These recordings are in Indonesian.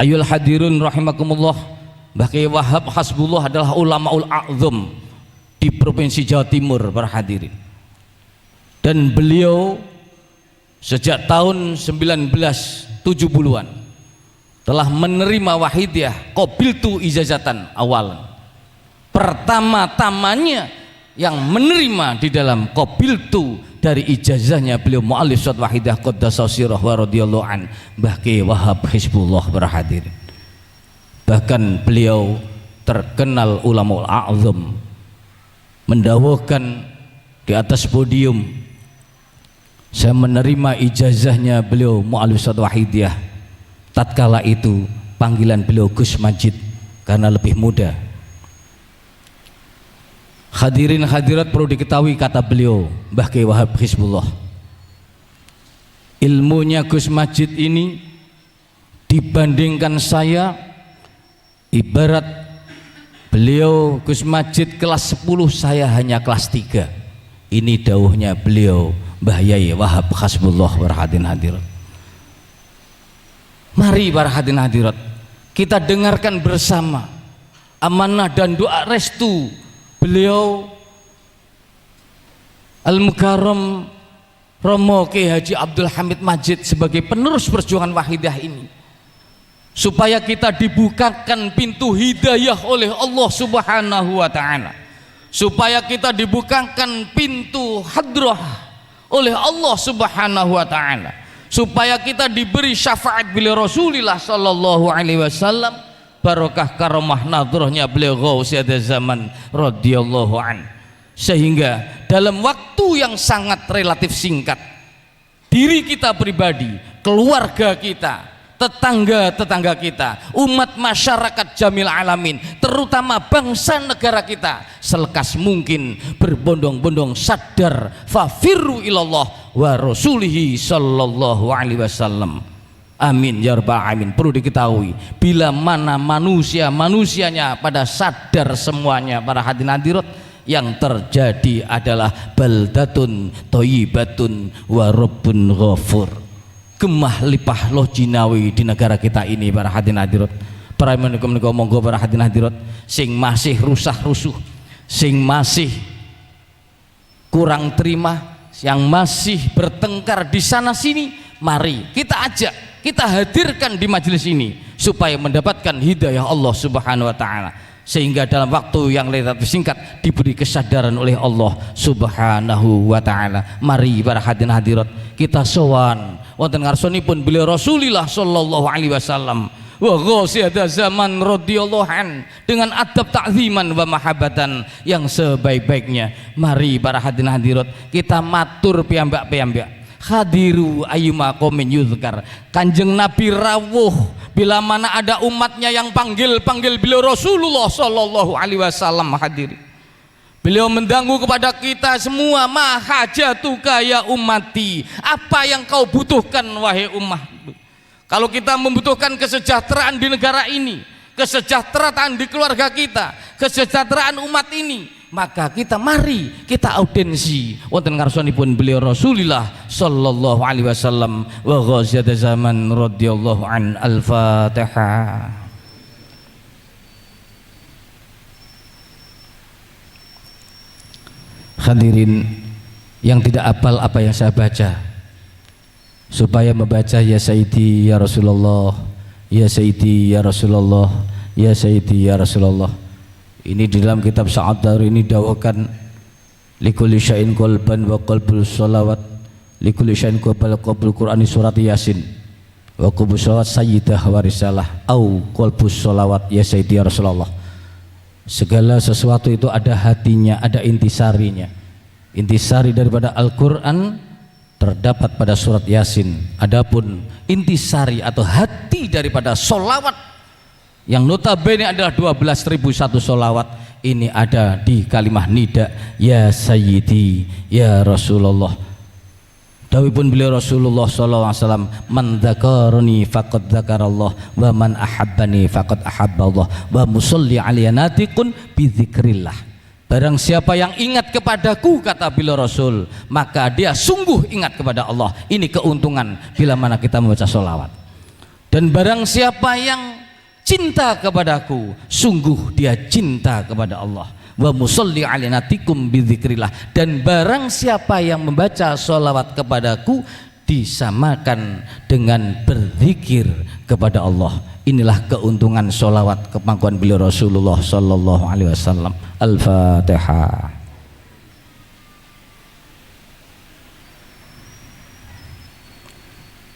Ayul hadirun rahimakumullah, Mbah Kiai Wahab Hasbullah adalah ulamaul a'zam di Provinsi Jawa Timur, para hadirin. Dan beliau sejak tahun 1970-an telah menerima wahidiyah qabiltu ijazatan awalan. Pertama-tamanya yang menerima di dalam qabiltu dari ijazahnya beliau mu'allif surat wahidah qaddasasirah wa radhiyallahu an, Mbah Kiai Wahab Hizbullah, para hadirin. Bahkan beliau terkenal ulama a'zam, mendawahkan di atas podium, saya menerima ijazahnya beliau mu'allif surat wahidiyah. Tatkala itu panggilan beliau Gus Majid karena lebih muda. Hadirin hadirat perlu diketahui, kata beliau Mbah Kiai Wahab Hizbullah, ilmunya Gus Majid ini dibandingkan saya ibarat beliau Gus Majid kelas 10, saya hanya kelas 3. Ini dawuhnya beliau Mbah Yai Wahab Hizbullah, para hadirin hadirat. Mari para hadirin hadirat kita dengarkan bersama amanah dan doa restu beliau Al-Mukarram Romo Kiai Haji Abdul Hamid Majid sebagai penerus perjuangan wahidah ini, supaya kita dibukakan pintu hidayah oleh Allah Subhanahu wa ta'ala, supaya kita dibukakan pintu hadrah oleh Allah Subhanahu wa ta'ala, supaya kita diberi syafaat beliau Rasulullah sallallahu alaihi wasallam, barokah karomah nadrohnya beliau Ghausiyad zaman radhiyallahu an, sehingga dalam waktu yang sangat relatif singkat diri kita pribadi, keluarga kita, tetangga-tetangga kita, umat masyarakat jamil alamin, terutama bangsa negara kita selekas mungkin berbondong-bondong sadar fafirru ilallah wa rasulihi sallallahu alaihi wasallam. Amin ya rabbal alamin. Perlu diketahui, bila mana manusianya pada sadar semuanya, para hadirin hadirat, yang terjadi adalah baldatun thayyibatun wa rabbun ghafur. Gemah lipah loh jinawi di negara kita ini, para hadirin hadirat. Para menika monggo para hadirin hadirat sing masih rusah-rusuh, sing masih kurang terima, yang masih bertengkar di sana sini, mari kita ajak, kita hadirkan di majelis ini supaya mendapatkan hidayah Allah Subhanahu wa ta'ala, sehingga dalam waktu yang relatif singkat diberi kesadaran oleh Allah Subhanahu wa ta'ala. Mari para hadirin hadirat kita sowan wonten ngarsanipun beliau Rasulullah sallallahu alaihi wasallam wa Ghausiyad zaman radhiyallahu an dengan adab ta'ziman wa mahabbatan yang sebaik-baiknya. Mari para hadirin hadirat kita matur piyambak-piyambak, hadiru ayyuma qaumin yuzkar. Kanjeng Nabi rawuh bila mana ada umatnya yang panggil beliau Rasulullah sallallahu alaihi wasallam. Hadirin, beliau mendangu kepada kita semua, ma hajatuka ya ummati, apa yang kau butuhkan wahai umat. Kalau kita membutuhkan kesejahteraan di negara ini, kesejahteraan di keluarga kita, kesejahteraan umat ini, maka kita mari kita audiensi wonten ngarsanipun beliau Rasulullah sallallahu alaihi wasallam wa Ghausiyad zaman radhiyallahu an. Al-Fatihah. Hadirin yang tidak hafal apa yang saya baca, supaya membaca ya Sayyidi ya Rasulullah, ya Sayyidi ya Rasulullah, ya Sayyidi ya Rasulullah. Ini di dalam kitab Sa'adar ini dawakan likulli syai'in qalban wa qalbul sholawat, likulli syai'in qalbul Qur'ani surat Yasin wa qalbus sholawat sayyidah wa risalah au qalbus sholawat ya Sayyidi ya Rasulullah. Segala sesuatu itu ada hatinya, ada intisarinya. Intisari daripada Al-Quran terdapat pada surat Yasin. Adapun intisari atau hati daripada solawat yang notabene adalah 12.001 solawat, ini ada di kalimah nida ya Sayyidi ya Rasulullah. Dawuhipun beliau Rasulullah sallallahu alaihi wasallam, man dzakarani faqad dzakarallah wa man ahabbani faqad ahabballah wa musalli alayya natiqun bi dzikrillah. Barang siapa yang ingat kepadaku, kata beliau Rasul, maka dia sungguh ingat kepada Allah. Ini keuntungan bila mana kita membaca sholawat. Dan barang siapa yang cinta kepadaku, sungguh dia cinta kepada Allah. Wa musalli alinatikum bidzikrillah. Dan barang siapa yang membaca sholawat kepadaku, disamakan dengan berzikir kepada Allah. Inilah keuntungan sholawat ke pangkuan beliau Rasulullah sallallahu alaihi wasallam. Al-Fatihah.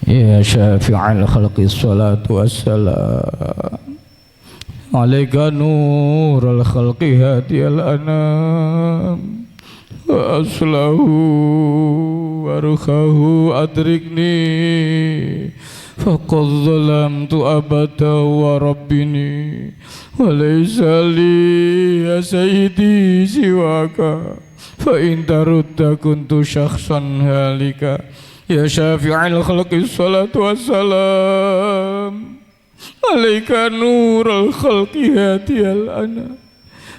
Ya syafi'al khalqi salatu wassalam alaika nurul khalqi hadiyal anam wa aslahu warukhahu adrikni faqad zalamtu abada wa rabbini wa laysa li ya sayyidi siwaka fa in tarudda kuntu syakhsan halika. Ya syafi'al khalqi salatu wassalam alaika nurul khalqi hadiyal ana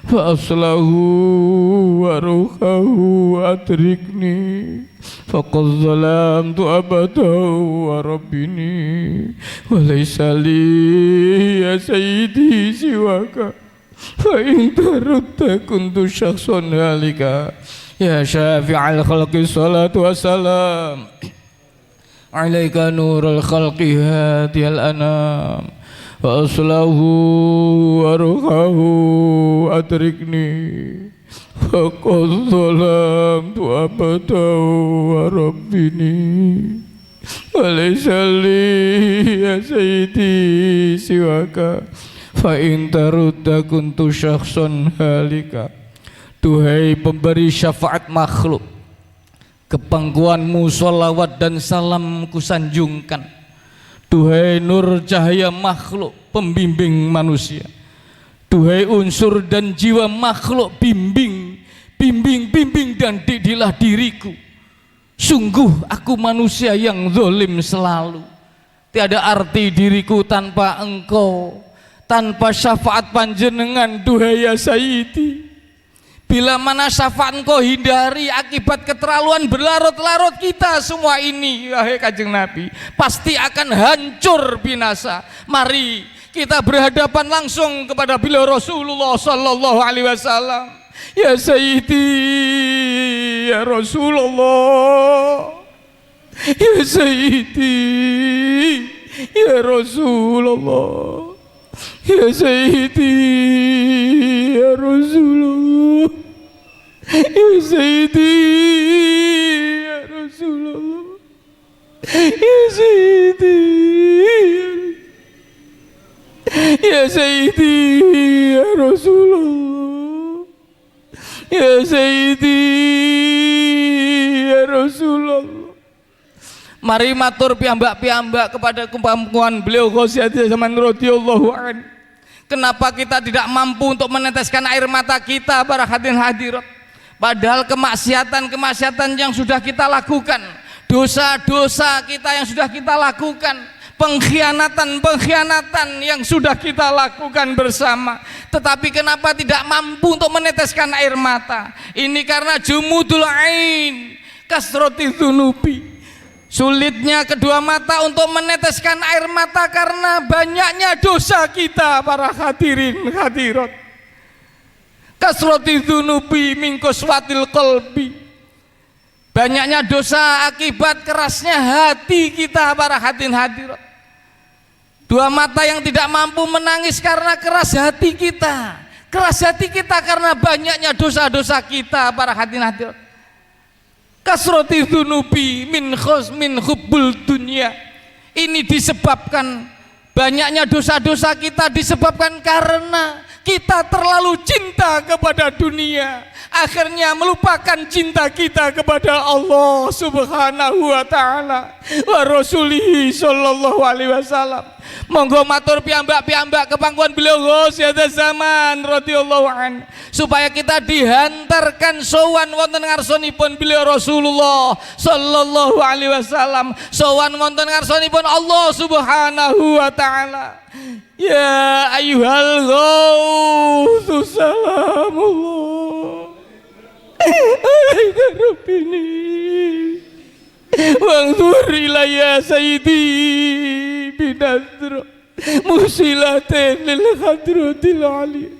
fa aslahu wa ruhahu adrikni faqad zalamtu abada wa rabbini wa laysa li ya sayyidi siwaka fa in tarudda kuntu syakhsan halika. Ya syafi'al khalqi salatu wassalam alaika nurul khalqi hadiyal anam wa aslahu wa ruhahu adrikni faqad zalamtu abada wa rabbini wa laysa li ya sayyidi siwaka fa in tarudda kuntu syakhsan halika. Duhai pemberi syafaat makhluk, kepangkuanmu sholawat dan salam kusanjungkan. Duhai nur cahaya makhluk, pembimbing manusia. Duhai unsur dan jiwa makhluk, bimbing dan didilah diriku. Sungguh aku manusia yang zalim selalu. Tiada arti diriku tanpa engkau, tanpa syafaat panjenengan duhai ya sayyidi. Bila mana syafaat engkau hindari, akibat keterlaluan berlarut-larut kita semua ini, wahai Kanjeng Nabi, pasti akan hancur binasa. Mari kita berhadapan langsung kepada beliau Rasulullah sallallahu alaihi wasallam. Ya Sayyidi ya Rasulullah, ya Sayyidi ya Rasulullah, ya Sayyidi ya Rasulullah, ya Sayyidi ya Rasulullah, ya Sayyidi ya Sayyidi ya Rasulullah, ya Sayyidi ya Rasulullah. Mari matur piyambak-piyambak kepada kemampuan beliau Ghausiyati zaman radhiyallahu an. Kenapa kita tidak mampu untuk meneteskan air mata kita para hadirin hadirat? Padahal kemaksiatan yang sudah kita lakukan, dosa-dosa kita yang sudah kita lakukan, pengkhianatan yang sudah kita lakukan bersama, tetapi kenapa tidak mampu untuk meneteskan air mata? Ini karena jumudul ain, kasrati dzunubi. Sulitnya kedua mata untuk meneteskan air mata karena banyaknya dosa kita para hadirin hadirat. Kasrati dzunubi min qaswatil qalbi. Banyaknya dosa akibat kerasnya hati kita para hadirin hadirat. Dua mata yang tidak mampu menangis karena keras hati kita. Keras hati kita karena banyaknya dosa-dosa kita para hadirin hadirat. Kasrati dzunubi min hubbul dunya. Ini disebabkan banyaknya dosa-dosa kita disebabkan karena kita terlalu cinta kepada dunia, akhirnya melupakan cinta kita kepada Allah subhanahu wa ta'ala wa rasulihi sallallahu alaihi wasallam. Monggo matur piyambak-piyambak kepangkuan beliau Ghausiyati zaman radhiyallahu an, supaya kita dihantarkan sowan wonten ngarsanipun beliau Rasulullah sallallahu alaihi wasallam, sowan wonten ngarsanipun Allah subhanahu wa ta'ala. Ya ayyuhal ghausu salamullah alaika rabbini wangzur ilayya sayyidi binadra musilatin lil hadratil ali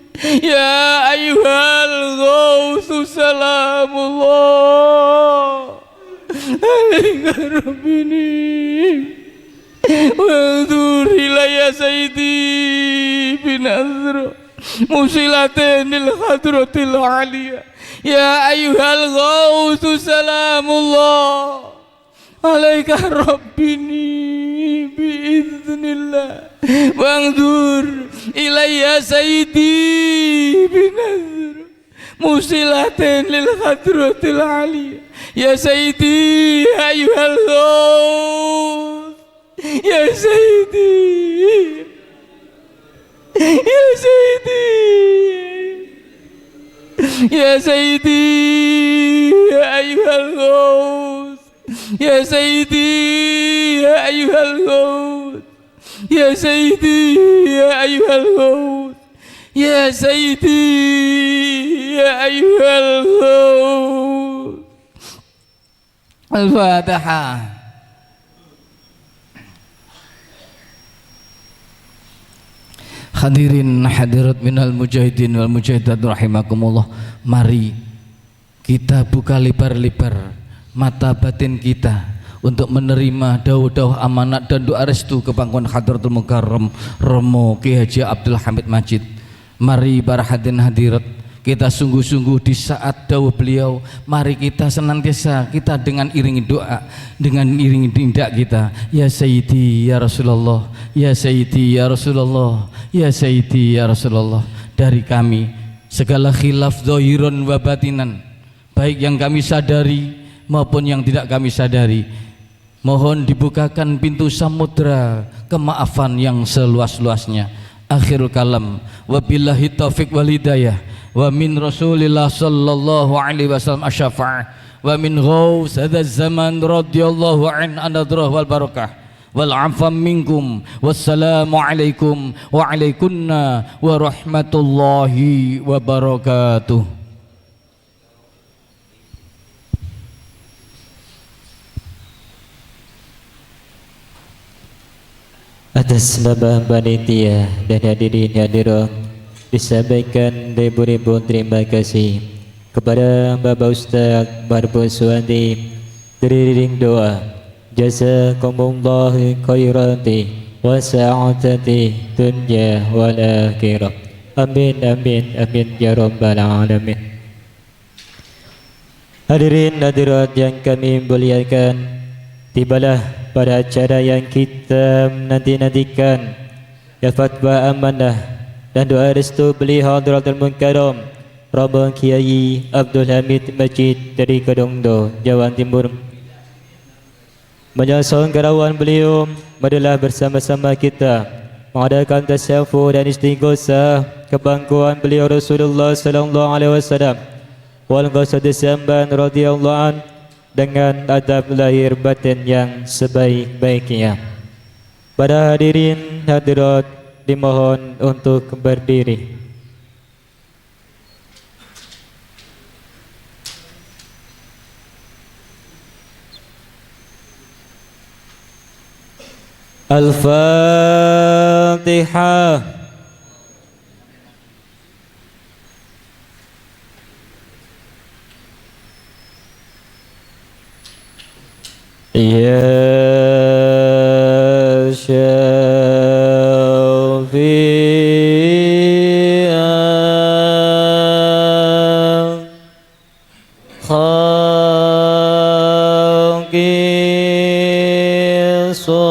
ya ayyuhal ghausu salamullah alaika rabbini wanzur ilayya sayyidi binadra musilatin lil hadratil aliyah ya ayyuhal ghausu salamullah alaika rabbini biiznillah wanzur ilayya sayyidi binadra musilatin lil hadratil aliyah ya sayyidi ayyuhal ghaus ya sayyidi ya sayyidi ya sayyidi ya ayyuhal ghaus ya sayyidi ya ayyuhal ghaus ya sayyidi ya ayyuhal ghaus ya sayyidi ya ayyuhal ghaus. Al-Fatihah. Hadirin hadirat minal mujahidin wal mujahidat rahimakumullah, mari kita buka lebar-lebar mata batin kita untuk menerima dawuh-dawuh amanat dan doa restu kebangkuan Hadratul Mukarram Romo Ki Haji Abdul Hamid Majid. Mari para hadirin hadirat, kita sungguh-sungguh di saat dawuh beliau, mari kita senantiasa kita dengan iringi doa, dengan iringi tindak kita, ya Sayyidi ya Rasulullah, ya Sayyidi ya Rasulullah, ya Sayyidi ya Rasulullah. Dari kami segala khilaf zahiran wa batinan, baik yang kami sadari maupun yang tidak kami sadari, mohon dibukakan pintu samudra kemaafan yang seluas-luasnya. Akhirul kalam, wabillahi taufiq wal hidayah, wa min Rasulillah sallallahu alaihi wasallam asy-syafa' wa min ghaus hadzal zaman radhiyallahu an anadrah wal barakah wal afam minkum. Wassalamu alaikum wa alaikunna wa rahmatullahi wa barakatuh. Atas nama panitia dan hadirin hadirat, disampaikan ribu-ribu terima kasih kepada Bapak Ustaz Marbun Suwandi dari ring doa jazakumullah khairati wa sa'atati dunya wal akhirah. Amin amin amin ya rabbal alamin. Hadirin hadirat yang kami muliakan, tibalah pada acara yang kita nanti-nantikan, ya fatwa amanah dan doa restu beliau Hadratul Mukarram Romo Kiai Abdul Hamid Majid dari Kedungdo, Jawa Timur. Menyosong kerawan beliau, marilah bersama-sama kita mengadakan tasyaffu dan istighosah kebangkuan beliau Rasulullah sallallahu alaihi wasallam wal qasadisambang radhiyallahu an dengan adab lahir batin yang sebaik-baiknya. Para hadirin hadirat dimohon untuk berdiri. Al-Fatihah. Ya Syafi'an Khalqi Salatu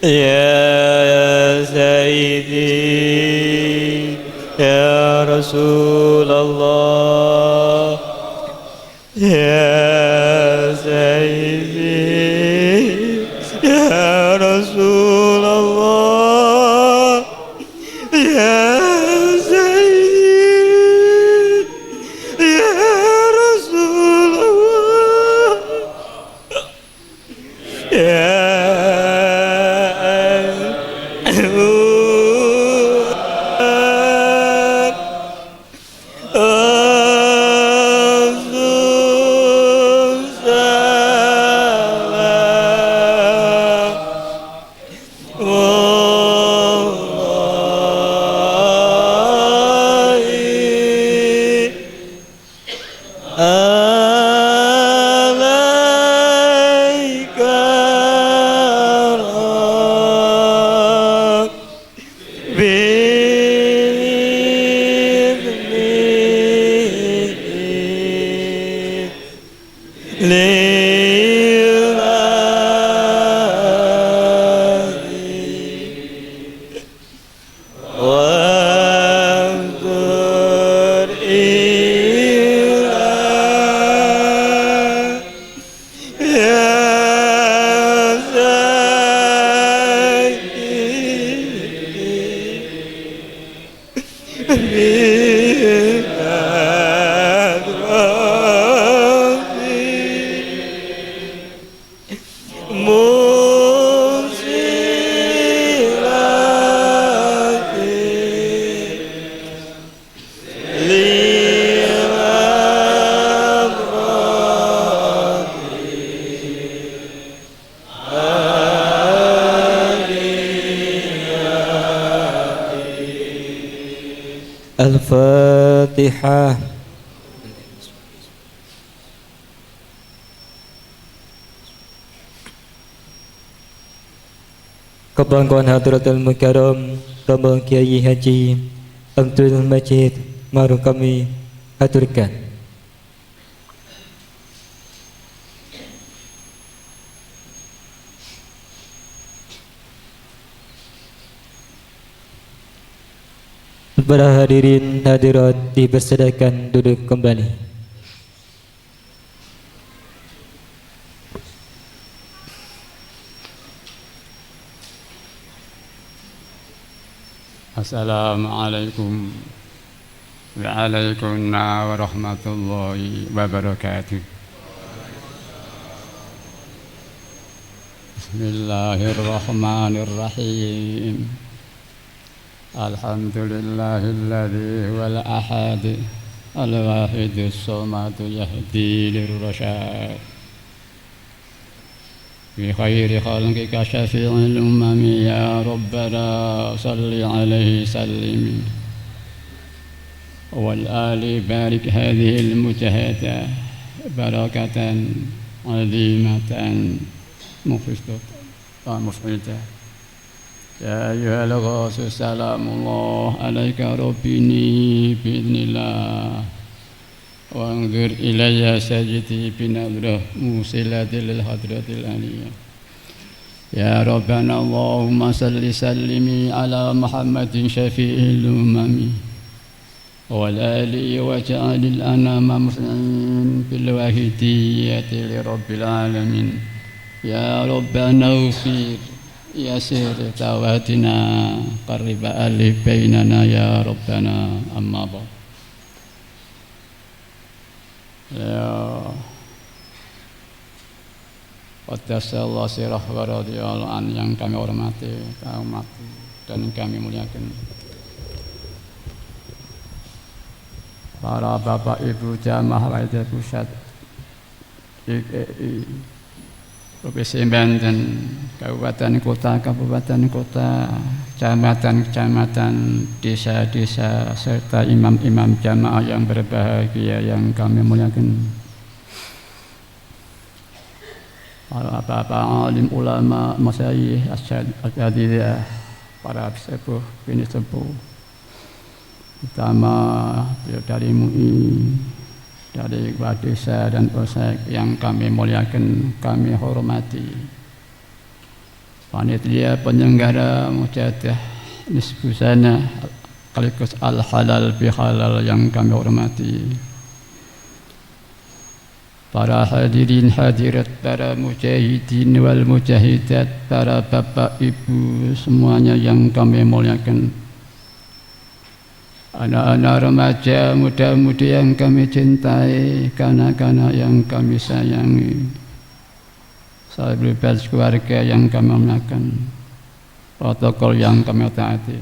Ya Sayyidi Ya Rasulullah Ya Sayyidi Ya Rasulullah Ya Sayyidi Ya Rasulullah Ya Al-Fatihah. Kebanggaan Hadratul Mukarram Rombongan Kiai Haji Abdul Majid mari kami aturkan. Para hadirin hadirat dipersilakan duduk kembali. Assalamualaikum waalaikumsalam warahmatullahi wabarakatuh. Bismillahirrahmanirrahim. Alhamdulillahilladzi huwal ahad al-wahidus samad yahdi lirrasyad bi khairi khalqika syafi'il umami ya rabbana salli alaihi sallim wal ali barik hadhihi al-mujahada barakatan azimatan mufidatan Ya ayyuhal ghasu salamullah alaika rabbini bi'idhnillah wa anzur ilayya sajiti binadrah musilatil hadratil aliyah Ya Rabbana Allahumma salli sallimi ala Muhammadin syafi'il umami والآل واجعل الأنام مسلمين بالواحدية لرب العالمين يا ربنا اغفر يسر تواتنا قرب ألف بيننا يا ربنا أما بعد يا Qaddasallahu sirah wa radhiyallahu an yang kami hormati, dan kami muliakan para bapak ibu jamaah Raja Pusat IGI Provinsi Banten, kabupaten kota, kecamatan, desa-desa serta imam-imam jamaah yang berbahagia yang kami muliakan. Para bapak alim ulama, masyayikh, asyhadiyah, para sepuh, bini sepuh, utama dari MUI, dari kepala desa dan polsek yang kami muliakan, kami hormati. Panitia penyelenggara mujahadah nisfu sana sekaligus al halal bi halal yang kami hormati. Para hadirin hadirat, para mujahidin wal mujahidat, para bapak ibu semuanya yang kami muliakan. Anak-anak remaja, muda-mudi yang kami cintai, kanak-kanak yang kami sayangi, sahabat keluarga yang kami muliakan, protokol yang kami taati.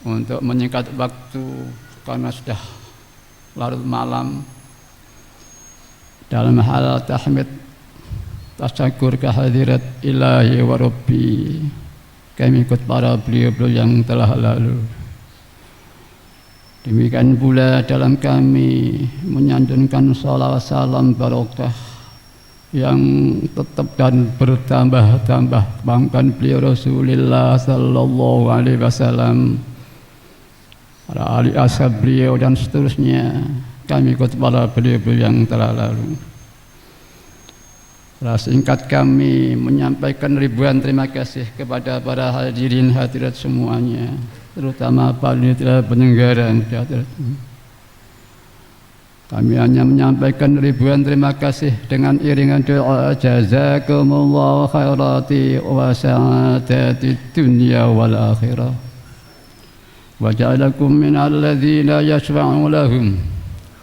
Untuk menyingkat waktu karena sudah larut malam, dalam hal tahmid tasyakur kehadirat ilahi wa rabbi, kami ikut para beliau-beliau yang telah lalu. Demikian pula dalam kami menyanjungkan salawat salam barokah yang tetap dan bertambah-tambah bangkan beliau Rasulullah sallallahu alaihi wasallam, para ahli ashab beliau dan seterusnya. Kami ikut para beliau-beliau yang telah lalu. Singkat kami menyampaikan ribuan terima kasih kepada para hadirin hadirat semuanya, terutama panitia penyelenggara hadirat. Kami hanya menyampaikan ribuan terima kasih dengan iringan doa jazakumullahu khairati wa sa'adati dunya wal akhirah wa ja'alakum minal ladzina yashfa'u lahum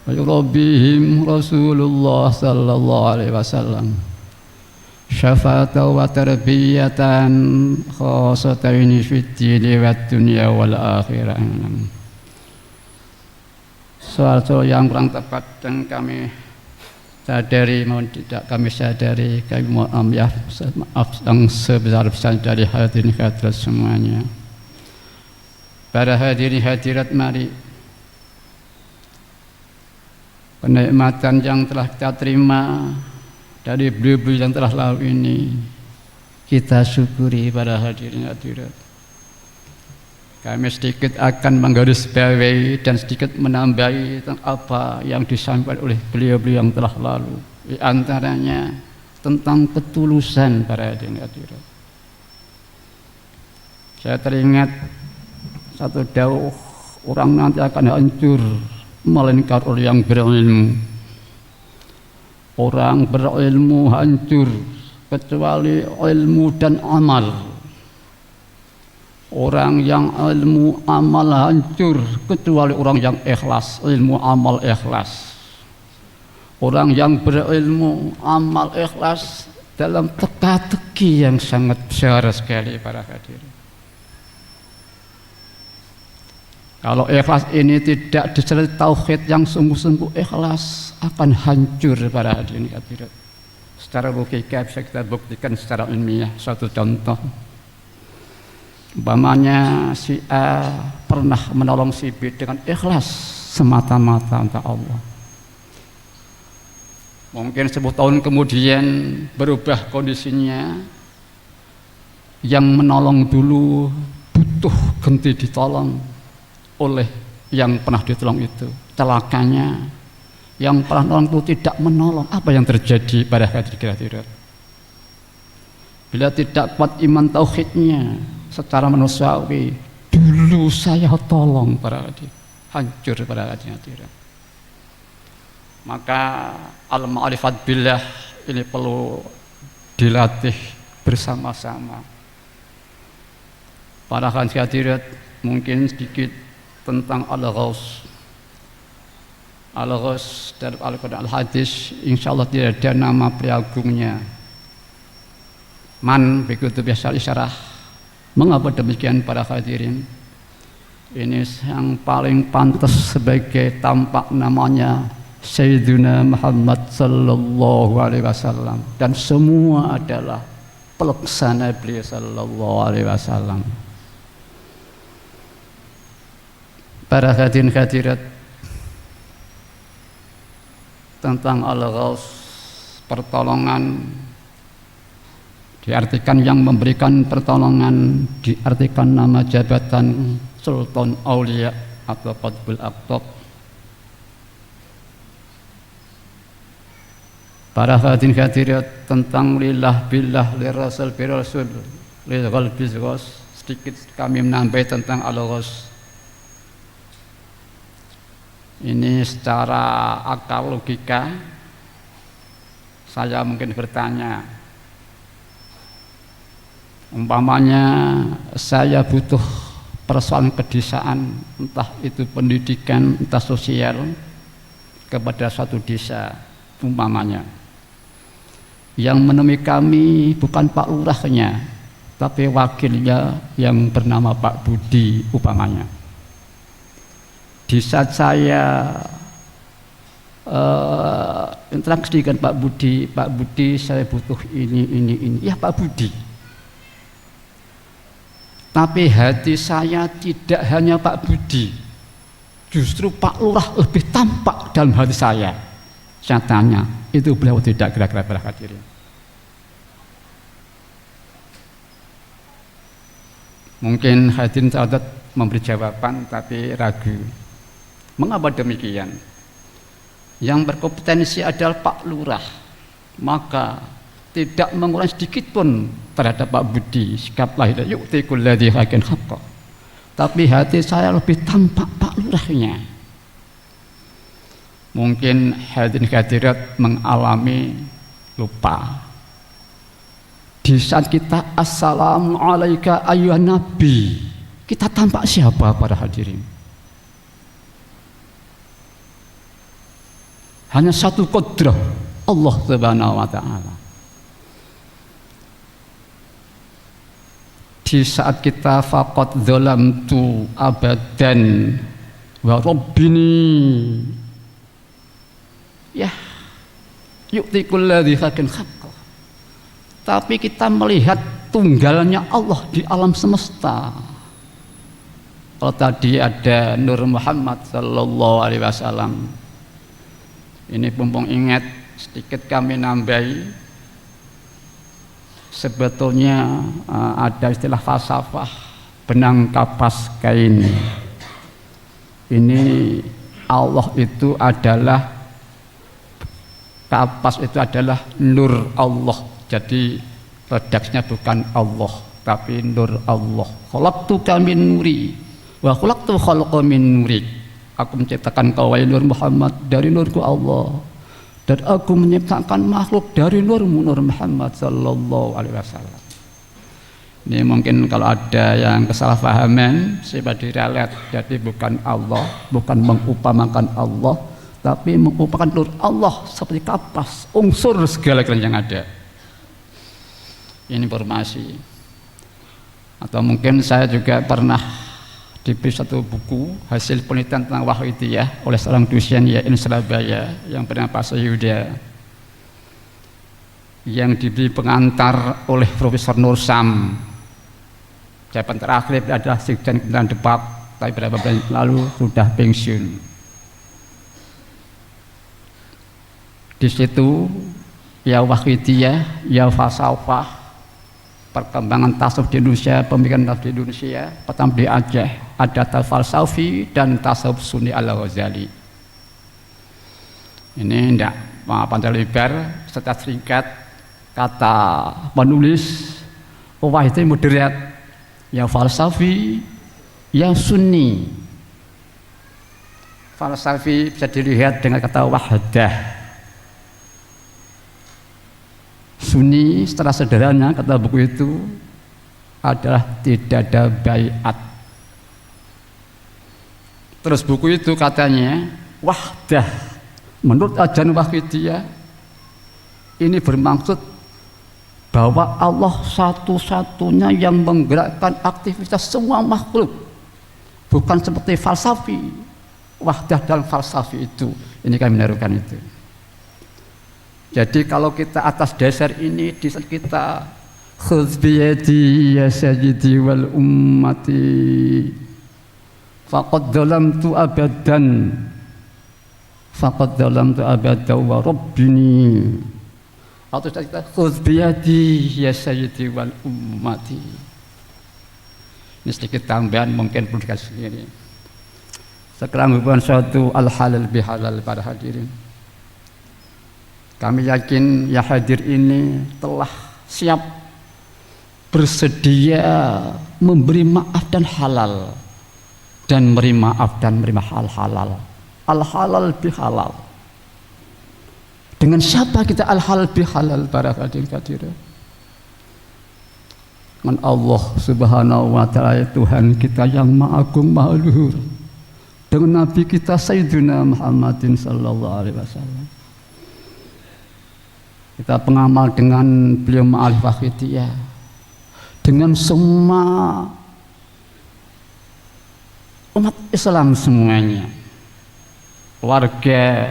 wa yurabbihim Rasulullah sallallahu alaihi wasallam syafa'atan wa tarbiyatan khasatan fid dini wad dunya wal akhirah. Soal-soal yang kurang tepat dan kami sadari maupun tidak kami sadari, kami mohon maaf yang sebesar-besarnya dari hadirin hadirat semuanya. Para hadirin hadirat, mari kenikmatan yang telah kita terima dari beliau-beliau yang telah lalu ini kita syukuri. Para hadirin hadirat, kami sedikit akan menggarisbawahi dan sedikit menambahi tentang apa yang disampaikan oleh beliau-beliau yang telah lalu, di antaranya tentang ketulusan. Para hadirin hadirat, saya teringat satu dawuh, orang nanti akan hancur melainkan orang yang berilmu. Orang berilmu hancur kecuali ilmu dan amal. Orang yang ilmu amal hancur kecuali orang yang ikhlas, ilmu amal ikhlas. Orang yang berilmu amal ikhlas dalam teka-teki yang sangat besar sekali. Para hadirin, kalau ikhlas ini tidak disertai tauhid yang sungguh-sungguh ikhlas, akan hancur. Para hadirin hadirat, secara logika bisa kita buktikan secara ilmiah. Satu contoh, umpamanya si A pernah menolong si B dengan ikhlas semata-mata untuk Allah. Mungkin 10 tahun kemudian berubah kondisinya, yang menolong dulu butuh ganti ditolong oleh yang pernah ditolong itu. Celakanya yang pernah menolong itu tidak menolong. Apa yang terjadi pada hadirat? Bila tidak kuat iman tauhidnya secara manusiawi, dulu dulu saya tolong para hadirin, hancur para hadirin. Maka al-ma'rifat billah ini perlu dilatih bersama-sama. Para hadirat, mungkin sedikit tentang Al-Ghaus. Al-Ghaus dalam Al-Quran Al-Hadis insyaallah tidak ada nama priagungnya. Man begitu biasa isyarah. Mengapa demikian para hadirin? Ini yang paling pantas sebagai tampak namanya Sayyidina Muhammad sallallahu alaihi wasallam, dan semua adalah pelaksana beliau sallallahu alaihi wasallam. Para hadirin hadirat, tentang Al-Ghaus, pertolongan diartikan yang memberikan pertolongan, diartikan nama jabatan Sultan Aulia atau Qutbul Aqtab. Para hadirin hadirat, tentang lillah billah lirasul birasul lilghal bizghos, sedikit kami menambah tentang Al-Ghaus. Ini secara akal logika saya mungkin bertanya, umpamanya saya butuh persoalan kedesaan, entah itu pendidikan, entah sosial, kepada suatu desa umpamanya, yang menemui kami bukan Pak Lurahnya tapi wakilnya yang bernama Pak Budi umpamanya. Di saat saya interaksi dengan Pak Budi saya butuh ini, ya Pak Budi. Tapi hati saya tidak hanya Pak Budi, justru Pak Lurah lebih tampak dalam hati saya. Saya tanya, itu beliau tidak kira-kira para hadirin? Mungkin hadirin sahabat memberi jawaban tapi ragu. Mengapa demikian? Yang berkompetensi adalah Pak Lurah, maka tidak mengurangi sedikit pun terhadap Pak Budi sikap lahir yu'tikul ladzi haqqan haqqa. Tapi hati saya lebih tampak Pak Lurahnya. Mungkin hadirin hadirat mengalami lupa. Di saat kita assalamu alaika ayyuhan nabi, kita tampak siapa para hadirin? Hanya satu qudrah Allah Subhanahu wa taala. Di saat kita faqad dzalamtu abadan wa rabbini, ya yu'tikul ladzi haqqan haqqa. Tapi kita melihat tunggalnya Allah di alam semesta. Kalau tadi ada Nur Muhammad sallallahu alaihi wasallam, ini mumpung ingat sedikit kami nambahi, sebetulnya ada istilah falsafah benang kapas kain. Ini Allah itu adalah, kapas itu adalah nur Allah. Jadi redaksinya bukan Allah tapi nur Allah. Khalaqtuka min nuri wa khalaqtu khalqa min nuri. Aku menciptakan kau wahai Nur Muhammad dari nurku Allah, dan aku menciptakan makhluk dari nurmu Nur Muhammad sallallahu alaihi wasallam. Ini mungkin kalau ada yang kesalahpahaman coba diralat. Jadi bukan Allah, bukan mengupamakan Allah, tapi mengupakan nur Allah seperti kapas, unsur segala-galanya yang ada. Ini informasi. Atau mungkin saya juga pernah diberi satu buku hasil penelitian tentang Wahidiyah oleh seorang dosen YAIN Surabaya yang bernama Pak Yuda, yang diberi pengantar oleh Profesor Nur Sam. Jawaban terakhir adalah Sekjen Kementerian Depak, tapi beberapa bulan lalu sudah pensiun. Di situ ya Wahidiyah, ya falsafah, perkembangan tasawuf di Indonesia, pemikiran tasawuf di Indonesia, pertama di Aceh ada tasawuf falsafi dan tasawuf Sunni Al-Ghazali. Ini tidak panjang lebar, secara singkat kata penulis, wah itu moderat, ya falsafi, yang Sunni. Falsafi bisa dilihat dengan kata wahdah. Sunni secara sederhana kata buku itu adalah tidak ada baiat. Terus buku itu katanya wahdah menurut ajaran Wahidiyah ini bermaksud bahwa Allah satu-satunya yang menggerakkan aktivitas semua makhluk, bukan seperti falsafi. Wahdah dalam falsafi itu, ini kami menaruhkan itu. Jadi kalau kita atas dasar ini di saat kita khudz biyadi ya sayyidi wal ummati faqad zalamtu abadan wa rabbini, atau kita khudz biyadi ya sayyidi wal ummati. Ini sedikit tambahan mungkin perlu dikasih sendiri. Sekarang hubungan suatu al-halal bihalal para hadirin. Kami yakin ya hadir ini telah siap bersedia memberi maaf dan halal, dan memberi maaf dan menerima hal-halal. Al-halal bihalal. Dengan siapa kita al-halal bihalal para hadirin? Dengan Allah Subhanahu wa taala, Tuhan kita yang Maha Agung Maha Luhur. Dengan Nabi kita Sayyidina Muhammadin sallallahu alaihi wasallam. Kita pengamal dengan beliau Ma'arif Wahidiyah, dengan semua umat Islam semuanya, keluarga,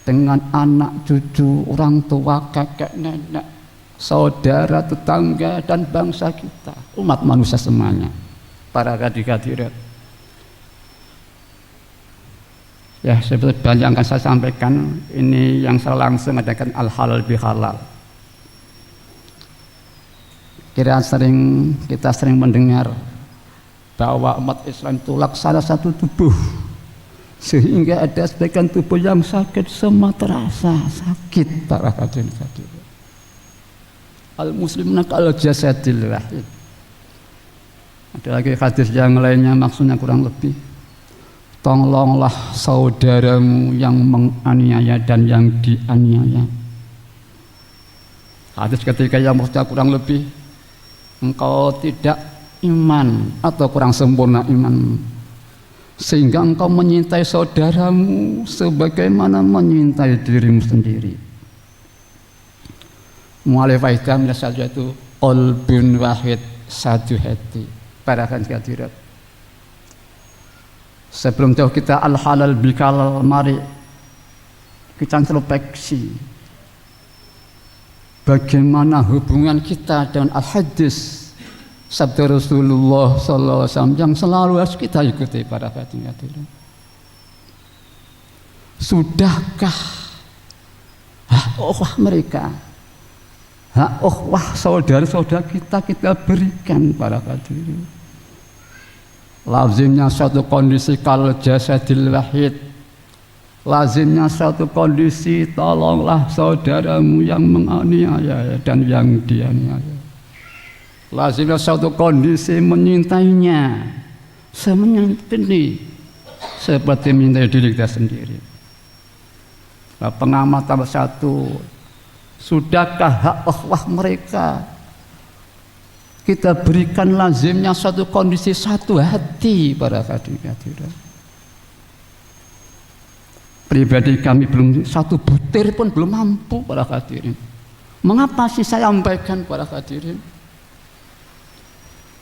dengan anak, cucu, orang tua, kakek, nenek, saudara, tetangga, dan bangsa kita, umat manusia semuanya, para hadirat. Ya, seperti banyak yang akan saya sampaikan, ini yang saya langsung adakan al-halal bihalal. Kita sering mendengar bahwa umat Islam itu laksana satu tubuh, sehingga ada sebagian tubuh yang sakit, semua terasa sakit para hadirin. Al-muslimuna kal jasadil wahid. Ada lagi hadis yang lainnya maksudnya kurang lebih, tolonglah saudaramu yang menganiaya dan yang dianiaya. Hadis ketika yang maksudnya kurang lebih, engkau tidak iman atau kurang sempurna iman, sehingga engkau menyintai saudaramu sebagaimana menyintai dirimu sendiri. Mu'alif Wahidiyah misalnya itu qalbun wahid, satu hati. Para hadirat, sebelum jauh kita al-halal bihalal, mari kita introspeksi bagaimana hubungan kita dengan al-hadis sabda Rasulullah sallallahu alaihi wasallam yang selalu harus kita ikuti para hadirin. Sudahkah hak mereka, hak saudara-saudara kita berikan para hadirin? Lazimnya suatu kondisi kal jasadil wahid, lazimnya suatu kondisi tolonglah saudaramu yang menganiaya dan yang dianiaya. Lazimnya suatu kondisi menyintainya seperti mencintai diri kita sendiri. Nah, pengamat tambah satu, sudahkah hak ukhwah mereka kita berikan? Lazimnya suatu kondisi satu hati para hadirin. Pribadi kami belum satu butir pun belum mampu para hadirin. Mengapa sih saya sampaikan para hadirin?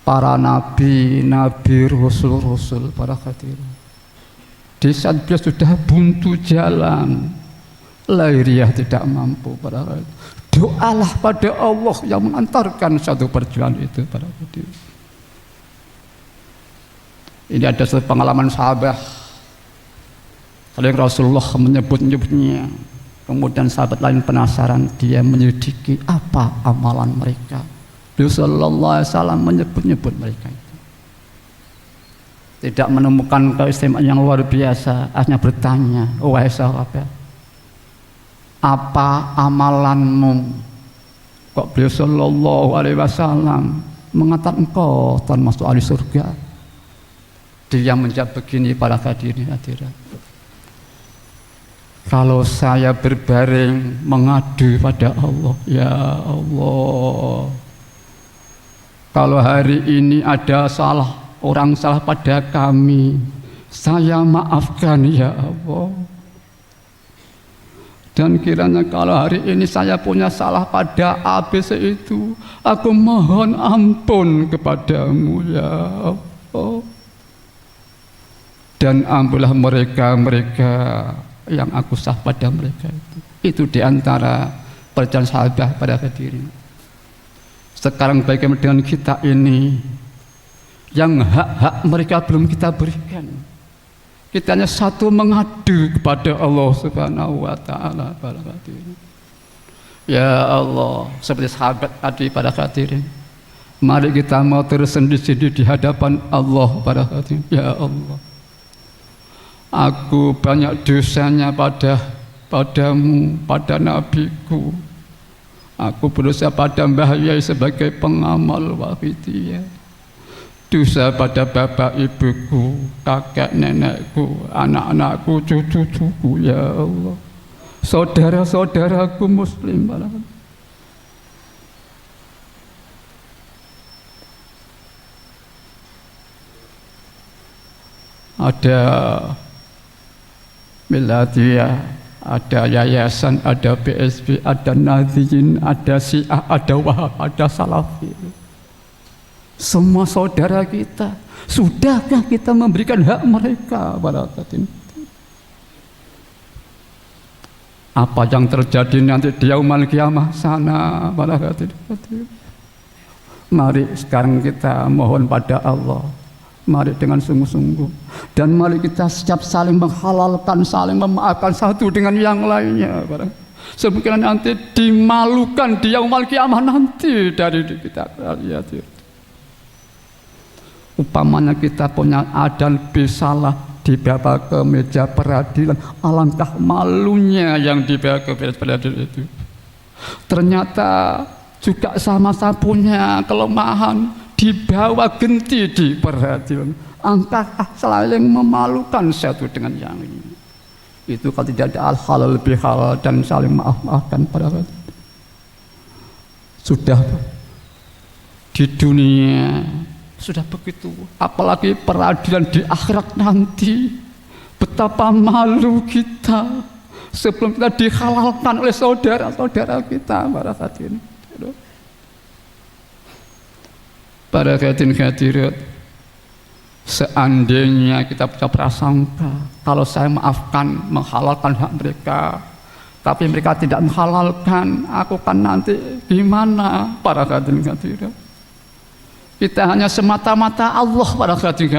Para nabi, rasul para hadirin, di saat beliau sudah buntu jalan, lahiriah tidak mampu para hadirin, doalah pada Allah yang mengantarkan satu perjuangan itu para hadirin. Ini ada satu pengalaman sahabat, kalau Rasulullah menyebutnya, kemudian sahabat lain penasaran, dia menyelidiki apa amalan mereka. Beliau sallallahu alaihi wasallam menyebut mereka itu. Tidak menemukan keistimewaan yang luar biasa, hanya bertanya, wahai sahabat, apa amalanmu? Kok beliau sallallahu alaihi wasallam mengatakan engkau termasuk ahli surga? Dia menjawab begini para hadirin hadirat. Kalau saya berbaring mengadu pada Allah, ya Allah, kalau hari ini ada orang salah pada kami, saya maafkan ya Allah. Dan kiranya kalau hari ini saya punya salah pada ABC itu, aku mohon ampun kepadamu ya Allah. Dan ampunlah mereka yang aku salah pada mereka itu. Itu diantara perjalanan sahabat pada hadirin. Sekarang bagaimana dengan kita ini yang hak-hak mereka belum kita berikan? Kita hanya satu mengadu kepada Allah Subhanahu wa Ta'ala. Ya Allah, seperti sahabat tadi pada hadirin, mari kita mau tersendi-sendi di hadapan Allah pada hadirin. Ya Allah, aku banyak dosanya padamu, pada nabiku. Aku berdosa pada Mbah Yai sebagai pengamal wahidiyah. Dosa pada bapak ibuku, kakek nenekku, anak-anakku, cucu-cucuku, ya Allah. Saudara-saudaraku muslim. Ada Miladiyah, ada yayasan, ada PSB, ada Nadiyin, ada Syiah, ada Wahab, ada Salafi. Semua saudara kita. Sudahkah kita memberikan hak mereka pada saat ini? Apa yang terjadi nanti di yaumul qiyamah sana pada saat ini? Mari sekarang kita mohon pada Allah. Mari dengan sungguh-sungguh. Dan mari kita siap saling menghalalkan, saling memaafkan satu dengan yang lainnya. Semungkin nanti dimalukan di yaumul qiyamah nanti dari kita lihat. Upamanya kita punya ada lebih salah, dibawa ke meja peradilan, alangkah malunya yang dibawa ke meja peradilan itu. Ternyata juga sama-sama punya kelemahan, dibawa genti di peradilan. Angkah saling memalukan satu dengan yang lain. Itu kalau tidak ada hal lebih halal dan saling maaf-maafkan pada waktu itu. Sudah di dunia sudah begitu, apalagi peradilan di akhirat nanti, betapa malu kita sebelum kita dihalalkan oleh saudara-saudara kita pada saat ini. Para hadirin, seandainya kita punya prasangka, kalau saya maafkan, menghalalkan hak mereka, tapi mereka tidak menghalalkan, aku kan nanti gimana? Para hadirin. Kita hanya semata-mata Allah pada hadirin.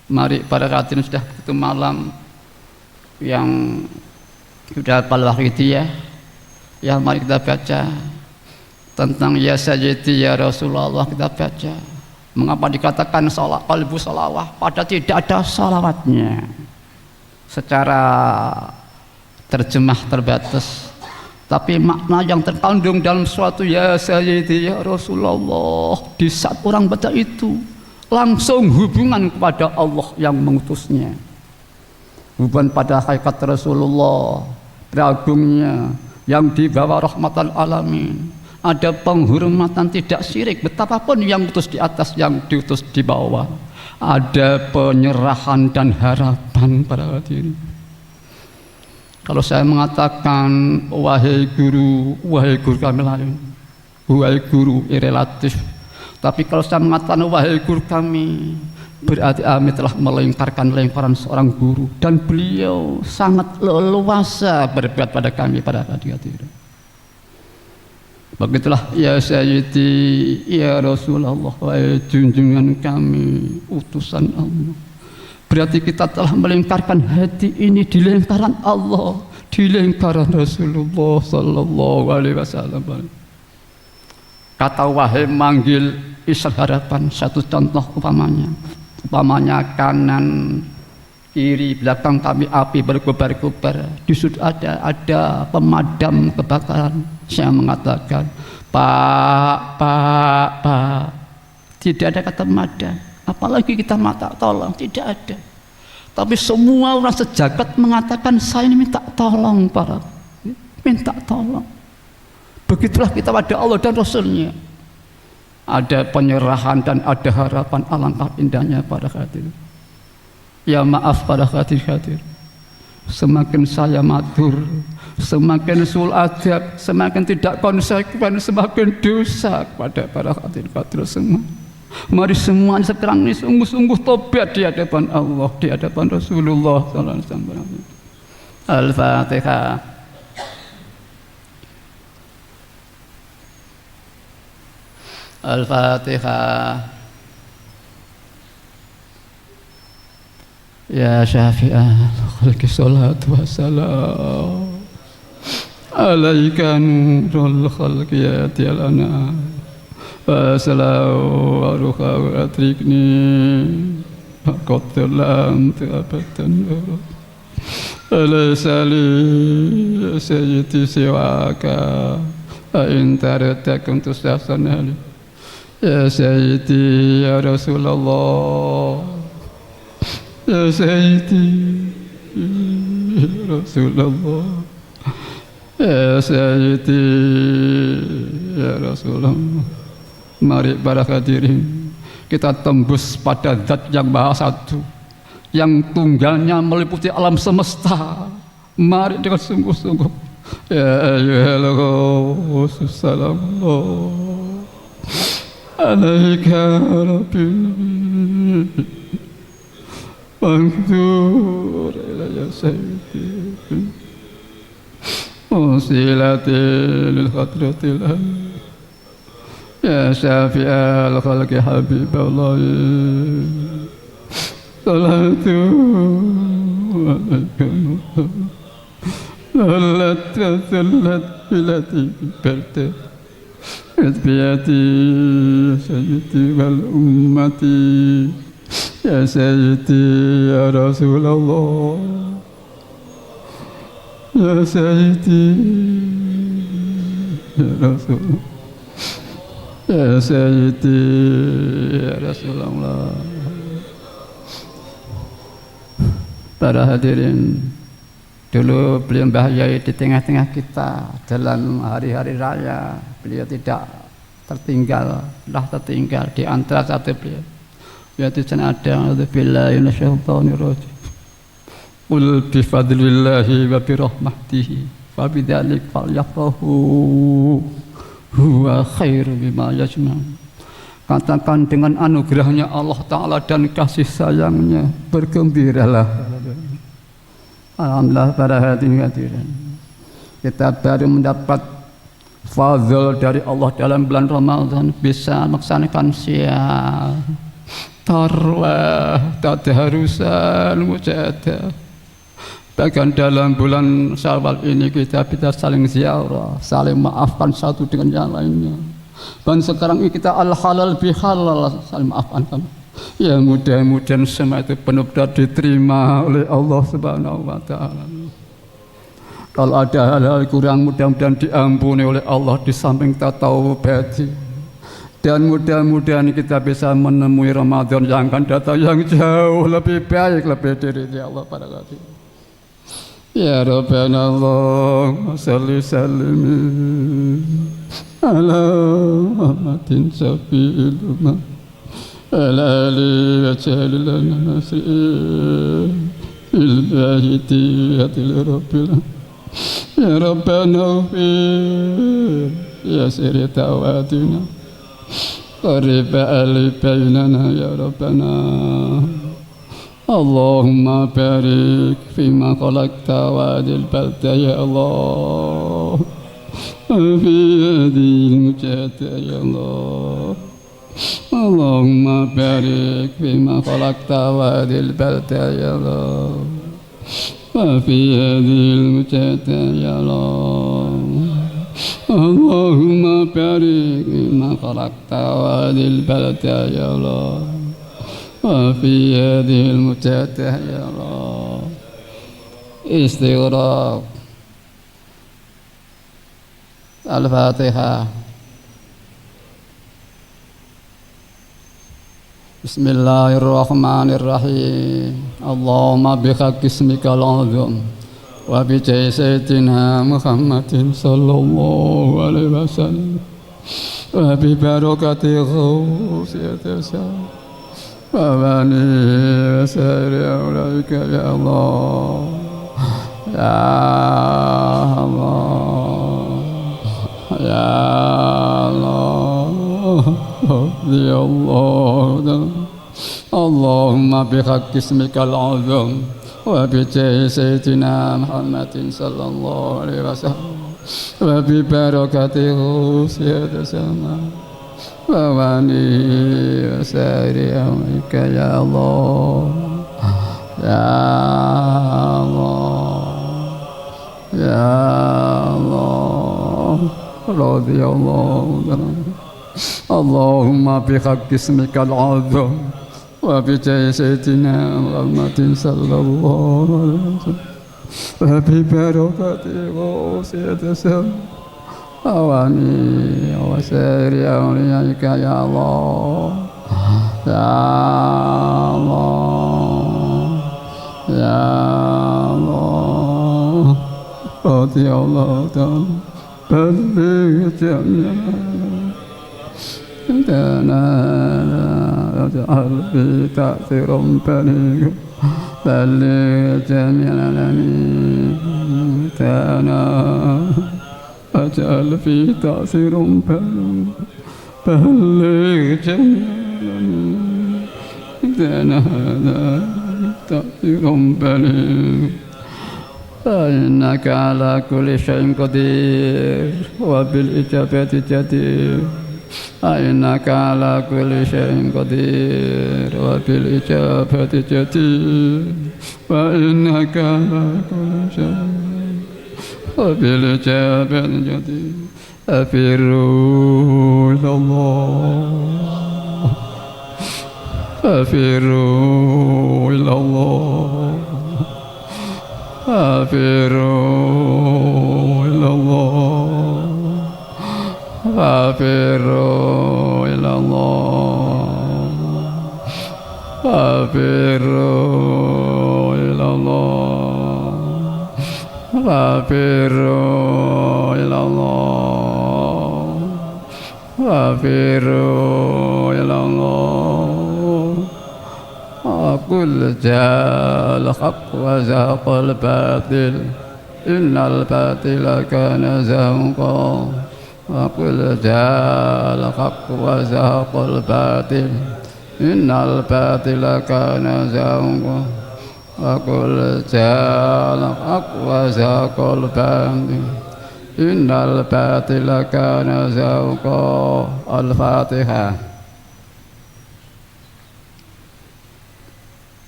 Mari para hadirin, sudah itu malam yang sudah al-Wahidiyah ya, mari kita baca tentang ya Sayyidi ya Rasulullah. Kita baca mengapa dikatakan salat qalbu salawah pada tidak ada salawatnya. Secara terjemah terbatas, tapi makna yang terkandung dalam suatu ya Sayyidi ya Rasulullah, di saat orang baca itu langsung hubungan kepada Allah yang mengutusnya, hubungan pada hakikat Rasulullah beragungnya yang dibawa rahmatan alamin. Ada penghormatan tidak syirik, betapapun yang utus di atas, yang diutus di bawah. Ada penyerahan dan harapan pada hadirin. Kalau saya mengatakan wahai guru kami lain, wahai guru relatif. Tapi kalau saya mengatakan wahai guru kami, berarti kami telah melingkarkan lingkaran seorang guru, dan beliau sangat leluasa berbuat pada kami pada hadirin. Begitulah ya Sayyidi ya Rasulullah, wahai junjungan kami, utusan Allah. Berarti kita telah melingkarkan hati ini di lingkaran Allah, di lingkaran Rasulullah sallallahu alaihi wasallam. Kata wahai manggil isyarat harapan, satu contoh umpamanya kanan kiri belakang kami api berkobar-kobar, di sudut ada pemadam kebakaran. Saya mengatakan pak, tidak ada kata madam. Apalagi kita minta tolong, tidak ada. Tapi semua orang sejagat mengatakan saya ini minta tolong para, minta tolong. Begitulah kita pada Allah dan Rasulnya. Ada penyerahan dan ada harapan, alangkah indahnya para hadirin. Ya maaf para hadirin, semakin saya matur, semakin sul adab, semakin tidak konsekuen, semakin dosa kepada para hadirin semua. Mari semuanya sekarang ini sungguh-sungguh tobat di hadapan Allah, di hadapan Rasulullah sallallahu alaihi wasallam. Al-Fatihah. Al-Fatihah. Ya syafi'al khalqi salatu wassalam alaika nurul khalqi ya tialana wassalamu aruha wa atrikni qatlam ta'abatan ala sali sayyidi siwaka in taratakum tusahsanali ya sayyidi ya Rasulullah ya sayyidi ya Rasulullah ya sayyidi ya Rasulullah. Mari para hadirin kita tembus pada zat yang maha satu, yang tunggalnya meliputi alam semesta. Mari dengan sungguh-sungguh. Ya ayyuhal ghawus salam alaika rabbil Manzur ilayya sayyidi Musilatil khadratil ya syafi'al khalqi habiballah salatu alaikum sallat bilati berta biyati sayyidi wal ummati ya sayyidi ya Rasulullah ya sayyidi ya Rasulullah ya sayyidi ya Rasulullah. Para hadirin, dulu beliau Mbah Yai di tengah-tengah kita dalam hari-hari raya. Beliau tidak tertinggal, telah tertinggal di antara satu beliau. Yaitu ada billahi minasyaitonir rajim. Qul bi fadlillahi wa bi rahmatihi fa bidzalik falyafrahu huwa khairu mimma yajma'un. Katakan dengan anugerahnya Allah Ta'ala dan kasih sayangnya bergembiralah. Alhamdulillah para hadirin, kita baru mendapat fadl dari Allah dalam bulan Ramadan, bisa melaksanakan siam, tarwah, tadarusan, mujahadah. Bahkan dalam bulan Syawal ini kita bisa saling ziarah, saling maafkan satu dengan yang lainnya. Dan sekarang ini kita al-halal bihalal, saling maafkan kami. Ya mudah-mudahan semua itu benar-benar diterima oleh Allah Subhanahu wa Ta'ala. Kalau ada hal-hal kurang, mudah-mudahan diampuni oleh Allah di samping taubati. Dan mudah-mudahan kita bisa menemui Ramadan yang akan datang yang jauh lebih baik, lebih dari Allah pada hati. Ya Rabbana Allahumma salli sallim ala Muhammadin safi'il ummah ala alihi wa sahbihi nasri'il il-bahiti hatil rabbil ya Rabbana ufir ya siri tawatina qariba alibainana ya Rabbana Allahumma barik fima khalaqta wa adil balda ya Allah fi hadil mujahada ya Allah Allahumma barik fima khalaqta wa adil balda ya Allah wa fi hadil mujahada ya Allah Allahumma barik fima khalaqta wa adil balda ya Allah wa fi hadhil mujahada ya Allah. Istighraq. Al-Fatihah. Bismillahirrahmanirrahim. Allahumma bihaqqi ismikal azam wa bi sayyidina Muhammadin sallallahu alaihi wasallam wa bi barakati ghawsiyatil syam wa bani wa sari aulaika ya Allah ya Allah ya Allah ya Allah. Allahumma bihaqqi ismikal azam wa bi sayyidina Muhammadin sallallahu alaihi wasallam wa bi barakati ghusyatil sama wa bani wa sari aulaika ya Allah ya Allah ya Allah radhiyallahu anhu. Allahumma bihaqqi ismikal azam wa bi sayyidina Muhammadin sallallahu alaihi wasallam wa bi barakati ghusyatil sama wa bani wa sari aulaika ya Allah ya Allah ya Allah radhiyallahu ta'ala balik jami'an Dana alfi ta'thirum balik balik jami'an alamin Dana alfi ta'thirum balik jami'an alamin Dana ta'thirum balik فإنك على كل شيء قدير وبالإجابة جدير إنك على كل شيء قدير وبالإجابة جدير وإنك على كل شيء وبالإجابة جدير أفروا إلى الله أفروا إلى الله أفروا إلى الله أفروا إلى الله أفروا إلى الله أفروا إلى الله أفروا إلى الله قل جاء الحق وزهق الباطل إن الباطل كان زهوقا وقل جاء الحق وزهق الباطل إن الباطل كان زهوقا وقل جاء الحق وزهق الباطل إن الباطل كان زهوقا. Al-Fatihah.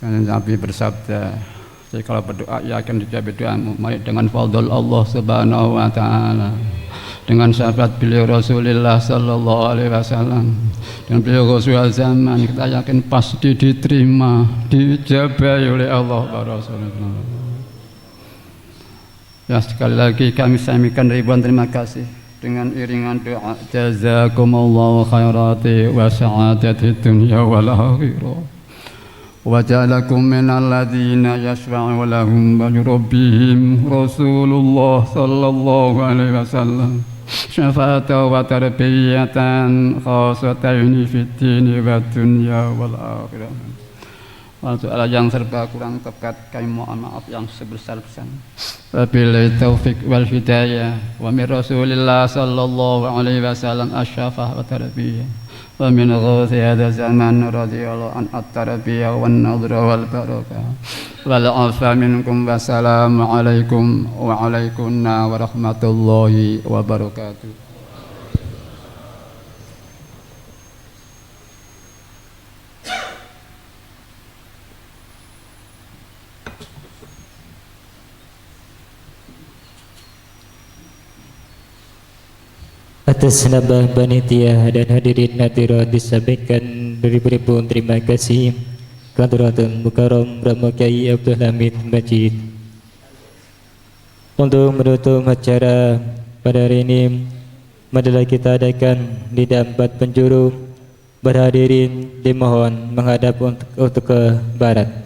Nabi bersabda, jadi kalau berdoa yakin dijawab doamu. Mari dengan fadl Allah Subhanahu wa taala, dengan syafaat beliau Rasulullah sallallahu alaihi wasallam, dan beliau Rasul zaman, kita yakin pasti diterima, dijabai oleh Allah wa Rasulullah. Ya, sekali lagi kami sampaikan ribuan terima kasih dengan iringan doa jazakumullahu khairati wa sa'adati dunya wal akhirah. وجعلكم من الذين يشفع لهم بربهم رسول الله صلى الله عليه وسلم شفاعة وتربية خاصتين في الدين والدنيا والآخرة. Soal yang serba kurang tepat kami mohon maaf yang sebesar-besarnya. Wabillahi taufik wal hidayah wa min Rasulillah sallallahu alaihi wasallam asy-syafa'ah wa tarbiyah. ومن غوث هذا الزمان رضي الله عن التربية والنظر والبركة والعفو منكم والسلام عليكم وعليكم ورحمة الله وبركاته. Atas nama panitia dan hadirin hadirat disampaikan beribu-ribu terima kasih Hadratul Mukarram Romo Kiai Abdul Hamid Majid. Untuk menutup acara pada hari ini, adalah kita adakan di 4 penjuru, Berhadirin dimohon menghadap untuk ke barat.